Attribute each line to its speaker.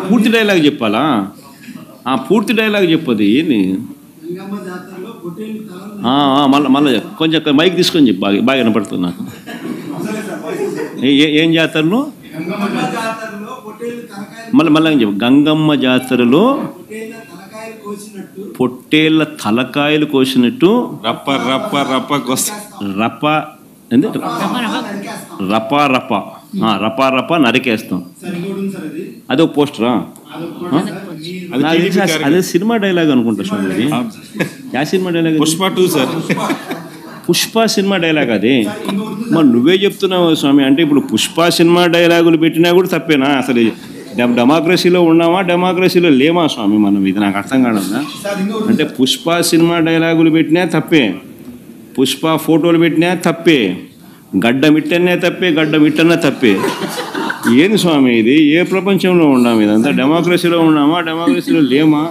Speaker 1: పూర్తి డైలాగ్ చెప్పాలా? పూర్తి డైలాగ్ చెప్పదు ఏంది? మళ్ళీ కొంచెం మైక్ తీసుకొని చెప్పు, బాగా వినపడుతుంది నాకు. ఏం జాతరలో? మళ్ళీ చెప్పు. గంగమ్మ జాతరలో పొట్టేళ్ళ తలకాయలు కోసినట్టు
Speaker 2: రప్ప రప్ప రప్ప
Speaker 1: రప్ప ఏంది? రపా రప రపా రప నరికేస్తాం. అదే ఒక పోస్టరా? అదే సినిమా డైలాగ్ అనుకుంటా స్వామి. యా cinema dialogue?
Speaker 2: Pushpa 2 sir.
Speaker 1: Pushpa cinema dialogue అది. మరి నువ్వే చెప్తున్నావు స్వామి. అంటే ఇప్పుడు పుష్ప సినిమా డైలాగులు పెట్టినా కూడా తప్పేనా? అసలు డెమోక్రసీలో ఉన్నామా, డెమోక్రసీలో లేమా స్వామి మనం? ఇది నాకు అర్థం కాదన్నా. అంటే పుష్ప సినిమా డైలాగులు పెట్టినా తప్పే, పుష్ప ఫోటోలు పెట్టినా తప్పే, గడ్డ మిట్టనే తప్పే, గడ్డ మిట్టనే తప్పే. ఏంది స్వామి ఇది? ఏ ప్రపంచంలో ఉన్నాము? ఇదంతా డెమోక్రసీలో ఉన్నామా, డెమోక్రసీలో లేమా?